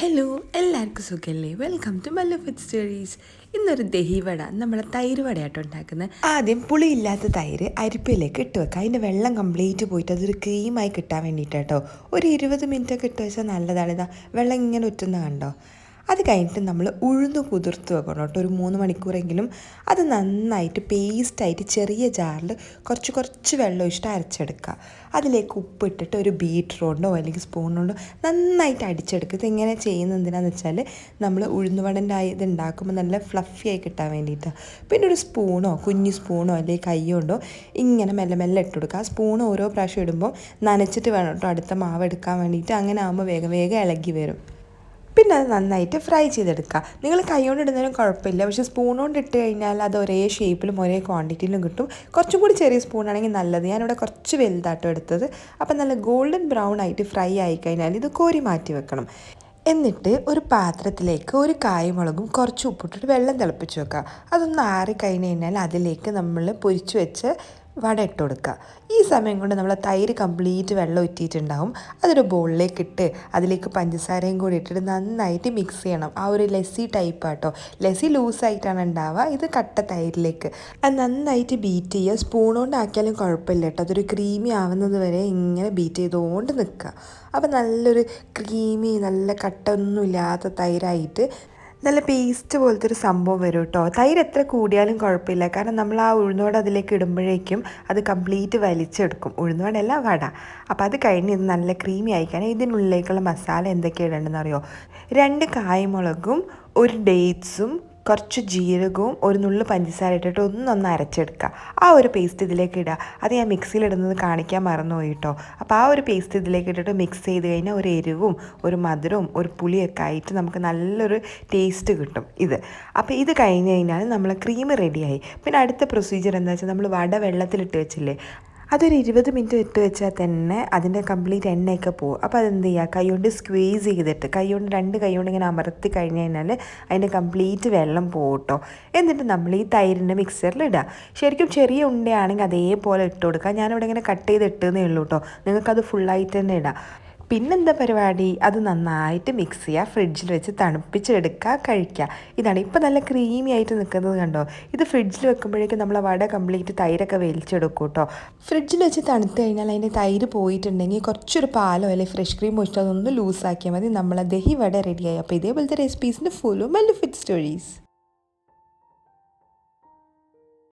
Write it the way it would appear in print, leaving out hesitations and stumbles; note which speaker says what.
Speaker 1: Hello, എല്ലാവർക്കും സുഖമല്ലേ? Welcome to Mallu food stories. ഇന്നൊരു ദഹിവട, നമ്മളെ തൈര് വടയാട്ടോ ഉണ്ടാക്കുന്നത്. ആദ്യം പുളിയില്ലാത്ത തൈര് അരിപ്പയിലേക്ക് ഇട്ട് വെക്കുക. അതിൻ്റെ വെള്ളം കംപ്ലീറ്റ് പോയിട്ട് അതൊരു ക്രീമായി കിട്ടാൻ വേണ്ടിയിട്ടോ ഒരു 20 മിനിറ്റൊക്കെ ഇട്ട് വെച്ചാൽ നല്ലതാണ്. ഇതാ വെള്ളം ഇങ്ങനെ ഉറ്റുന്ന കണ്ടോ. അത് കഴിഞ്ഞിട്ട് നമ്മൾ ഉഴുന്ന് കുതിർത്ത് വെക്കണം കേട്ടോ, ഒരു 3 മണിക്കൂറെങ്കിലും. അത് നന്നായിട്ട് പേസ്റ്റായിട്ട് ചെറിയ ജാറിൽ കുറച്ച് വെള്ളം ഒഴിച്ചിട്ട് അരച്ചെടുക്കുക. അതിലേക്ക് ഉപ്പിട്ടിട്ട് ഒരു ബീറ്റർ കൊണ്ടോ അല്ലെങ്കിൽ സ്പൂൺ കൊണ്ടോ നന്നായിട്ട് അടിച്ചെടുക്കുക. ഇതെങ്ങനെ ചെയ്യുന്നത് എന്തിനാണെന്ന് വെച്ചാൽ നമ്മൾ ഉഴുന്നുവടൻ്റെ ഇത് ഉണ്ടാക്കുമ്പോൾ നല്ല ഫ്ലഫി ആയി കിട്ടാൻ വേണ്ടിയിട്ടാണ്. പിന്നെ ഒരു സ്പൂണോ കുഞ്ഞു സ്പൂണോ അല്ലെങ്കിൽ കൈ കൊണ്ടോ ഇങ്ങനെ മെല്ലെ മെല്ലെ ഇട്ട് കൊടുക്കുക. ആ സ്പൂൺ ഓരോ പ്രാവശ്യം ഇടുമ്പോൾ നനച്ചിട്ട് വേണം കേട്ടോ അടുത്ത മാവ് എടുക്കാൻ വേണ്ടിയിട്ട്. അങ്ങനെ ആകുമ്പോൾ വേഗം ഇളകി വരും. പിന്നെ അത് നന്നായിട്ട് ഫ്രൈ ചെയ്തെടുക്കുക. നിങ്ങൾ കൈ കൊണ്ട് ഇടുന്നതിനും കുഴപ്പമില്ല, പക്ഷേ സ്പൂൺ കൊണ്ട് ഇട്ട് കഴിഞ്ഞാൽ അത് ഒരേ ഷേപ്പിലും ഒരേ ക്വാണ്ടിറ്റിയിലും കിട്ടും. കുറച്ചും കൂടി ചെറിയ സ്പൂണാണെങ്കിൽ നല്ലത്. ഞാനിവിടെ കുറച്ച് വലുതാട്ടോ എടുത്തത്. അപ്പം നല്ല ഗോൾഡൻ ബ്രൗൺ ആയിട്ട് ഫ്രൈ ആയിക്കഴിഞ്ഞാൽ ഇത് കോരി മാറ്റി വെക്കണം. എന്നിട്ട് ഒരു പാത്രത്തിലേക്ക് ഒരു കായമുളകും കുറച്ച് ഉപ്പിട്ടിട്ട് വെള്ളം തിളപ്പിച്ച് വെക്കുക. അതൊന്ന് ആറിക്കഴിഞ്ഞ് കഴിഞ്ഞാൽ അതിലേക്ക് നമ്മൾ പൊരിച്ച് വെച്ച് വട ഇട്ട് കൊടുക്കുക. ഈ സമയം കൊണ്ട് നമ്മൾ തൈര് കംപ്ലീറ്റ് വെള്ളം ഉറ്റിയിട്ടുണ്ടാവും. അതൊരു ബോളിലേക്ക് ഇട്ട് അതിലേക്ക് പഞ്ചസാരയും കൂടി ഇട്ടിട്ട് നന്നായിട്ട് മിക്സ് ചെയ്യണം. ആ ഒരു ലസ്സി ടൈപ്പാട്ടോ. ലസ്സി ലൂസായിട്ടാണ് ഉണ്ടാവുക. ഇത് കട്ട തൈരിലേക്ക് അത് നന്നായിട്ട് ബീറ്റ് ചെയ്യുക. സ്പൂൺ കൊണ്ട് ആക്കിയാലും കുഴപ്പമില്ല കേട്ടോ. അതൊരു ക്രീമി ആവുന്നത് വരെ ഇങ്ങനെ ബീറ്റ് ചെയ്തുകൊണ്ട് നിൽക്കുക. അപ്പോൾ നല്ലൊരു ക്രീമി നല്ല കട്ട ഒന്നുമില്ലാത്ത തൈരായിട്ട് നല്ല പേസ്റ്റ് പോലത്തെ ഒരു സംഭവം വരും കേട്ടോ. തൈര് എത്ര കൂടിയാലും കുഴപ്പമില്ല, കാരണം നമ്മൾ ആ ഉഴുന്നുവട അതിലേക്ക് ഇടുമ്പോഴേക്കും അത് കംപ്ലീറ്റ് വലിച്ചെടുക്കും. ഉഴുന്നുവടയല്ല വട. അപ്പോൾ അത് കഴിഞ്ഞ് ഇത് നല്ല ക്രീമി ആയിക്കാൻ ഇതിനുള്ളിലേക്കുള്ള മസാല എന്തൊക്കെയാണ് ഇടേണ്ടതെന്ന് അറിയോ? 2 കായമുളകും ഒരു ഡേറ്റ്സും കുറച്ച് ജീരകവും ഒരു നുള്ളു പഞ്ചസാര ഇട്ടിട്ട് ഒന്നൊന്ന് അരച്ചെടുക്കുക. ആ ഒരു പേസ്റ്റ് ഇതിലേക്ക് ഇടുക. അത് ഞാൻ മിക്സിയിലിടുന്നത് കാണിക്കാൻ മറന്നുപോയി കേട്ടോ. അപ്പോൾ ആ ഒരു പേസ്റ്റ് ഇതിലേക്ക് ഇട്ടിട്ട് മിക്സ് ചെയ്ത് കഴിഞ്ഞാൽ ഒരു എരിവും ഒരു മധുരവും ഒരു പുളിയൊക്കെ ആയിട്ട് നമുക്ക് നല്ലൊരു ടേസ്റ്റ് കിട്ടും ഇത്. അപ്പോൾ ഇത് കഴിഞ്ഞ് കഴിഞ്ഞാൽ നമ്മൾ ക്രീം റെഡിയായി. പിന്നെ അടുത്ത പ്രൊസീജിയർ എന്താ വെച്ചാൽ നമ്മൾ വട വെള്ളത്തിലിട്ട് വെച്ചില്ലേ, അതൊരു 20 മിനിറ്റ് ഇട്ട് വെച്ചാൽ തന്നെ അതിൻ്റെ കംപ്ലീറ്റ് എണ്ണയൊക്കെ പോകും. അപ്പോൾ അതെന്ത് ചെയ്യുക, കൈ കൊണ്ട് സ്ക്വീസ് ചെയ്തിട്ട് 2 കൈ കൊണ്ട് ഇങ്ങനെ അമർത്തി കഴിഞ്ഞ് കഴിഞ്ഞാൽ അതിൻ്റെ കംപ്ലീറ്റ് വെള്ളം പോകും കേട്ടോ. എന്നിട്ട് നമ്മൾ ഈ തൈരിൻ്റെ മിക്സറിൽ ഇടുക. ശരിക്കും ചെറിയ ഉണ്ടയാണെങ്കിൽ അതേപോലെ ഇട്ട് കൊടുക്കുക. ഞാനിവിടെ ഇങ്ങനെ കട്ട് ചെയ്ത് ഇട്ടതേ ഉള്ളൂ കേട്ടോ. നിങ്ങൾക്കത് ഫുള്ളായിട്ട് തന്നെ ഇടാം. പിന്നെന്താ പരിപാടി, അത് നന്നായിട്ട് മിക്സ് ചെയ്യുക, ഫ്രിഡ്ജിൽ വെച്ച് തണുപ്പിച്ചെടുക്കുക, കഴിക്കുക. ഇതാണ് ഇപ്പോൾ നല്ല ക്രീമി ആയിട്ട് നിൽക്കുന്നത് കണ്ടോ. ഇത് ഫ്രിഡ്ജിൽ വെക്കുമ്പോഴേക്കും നമ്മൾ വട കംപ്ലീറ്റ് തൈരൊക്കെ വലിച്ചെടുക്കും കേട്ടോ. ഫ്രിഡ്ജിൽ വെച്ച് തണുത്ത് കഴിഞ്ഞാൽ അതിൻ്റെ തൈര് പോയിട്ടുണ്ടെങ്കിൽ കുറച്ചൊരു പാലോ അല്ലെങ്കിൽ ഫ്രഷ് ക്രീം ഒഴിച്ചിട്ട് അതൊന്ന് ലൂസാക്കിയാൽ മതി. നമ്മളെ ദഹി വട റെഡിയായി. അപ്പോൾ ഇതേപോലത്തെ റെസിപ്പീസിൻ്റെ ഫോളോ മല്ലു ഫുഡ് സ്റ്റോറീസ്.